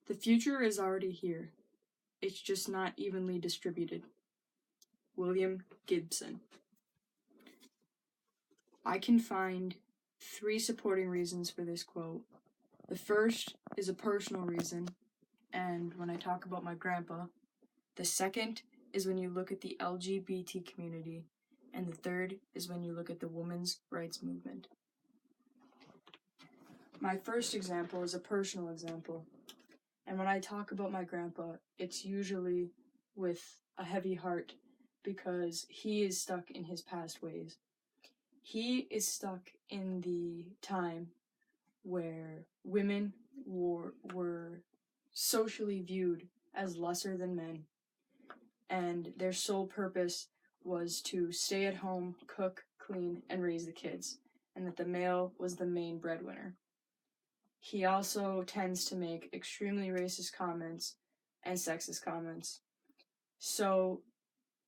The future is already here. It's just not evenly distributed. William Gibson. I can find 3 supporting reasons for this quote. The first is a personal reason, and when I talk about my grandpa. The second is when you look at the LGBT community, and the third is when you look at the women's rights movement. My first example is a personal example, and when I talk about my grandpa, it's usually with a heavy heart because he is stuck in his past ways. He is stuck in the time where women were socially viewed as lesser than men, and their sole purpose was to stay at home, cook, clean, and raise the kids, and that the male was the main breadwinner. He also tends to make extremely racist comments and sexist comments. So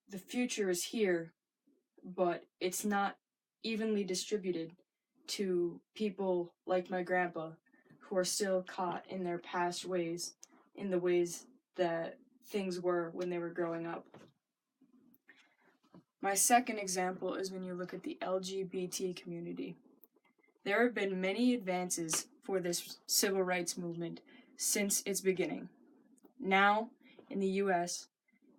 the future is here, but it's not evenly distributed to people like my grandpa who are still caught in their past ways, in the ways that things were when they were growing up. My second example is when you look at the LGBT community. There have been many advances for this civil rights movement since its beginning. Now, in the US,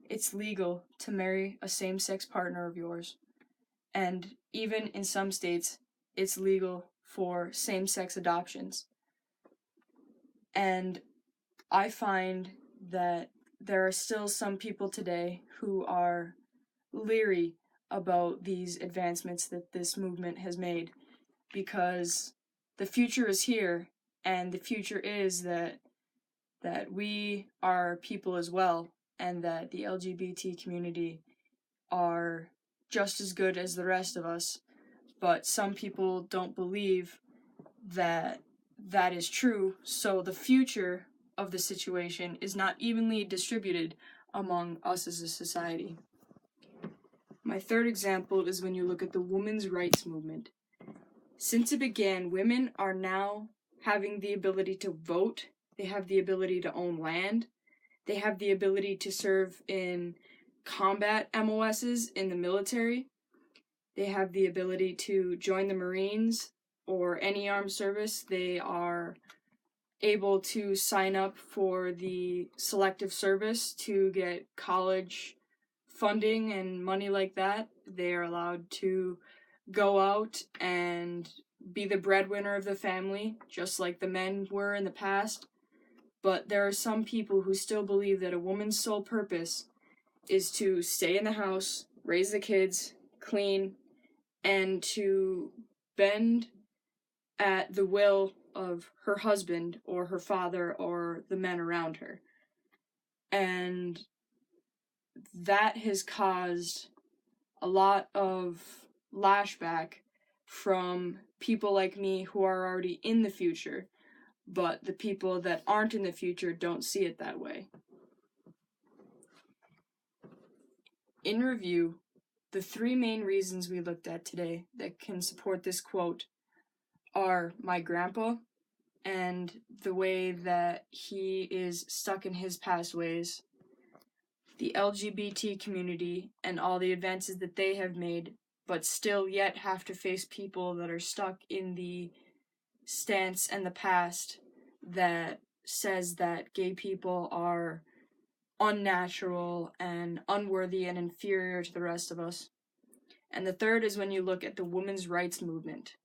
it's legal to marry a same-sex partner of yours, and even in some states, it's legal for same-sex adoptions. And I find that there are still some people today who are leery about these advancements that this movement has made, because the future is here, and the future is that we are people as well, and that the LGBT community are just as good as the rest of us, but some people don't believe that that is true, so the future of the situation is not evenly distributed among us as a society. My third example is when you look at the women's rights movement. Since it began, women are now having the ability to vote, they have the ability to own land, they have the ability to serve in combat MOSs in the military, they have the ability to join the Marines or any armed service. They are able to sign up for the selective service to get college funding and money like that. They are allowed to go out and be the breadwinner of the family, just like the men were in the past. But there are some people who still believe that a woman's sole purpose is to stay in the house, raise the kids, clean, and to bend at the will of her husband or her father or the men around her. And that has caused a lot of lashback from people like me who are already in the future, but the people that aren't in the future don't see it that way. In review, the 3 main reasons we looked at today that can support this quote are my grandpa and the way that he is stuck in his past ways, the LGBT community and all the advances that they have made, but still yet have to face people that are stuck in the stance and the past that says that gay people are unnatural and unworthy and inferior to the rest of us. And the third is when you look at the women's rights movement.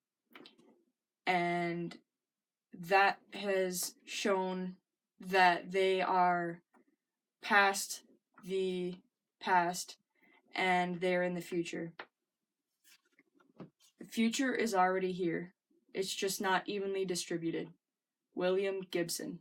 And that has shown that they are past the past and they're in the future. The future is already here. It's just not evenly distributed. William Gibson.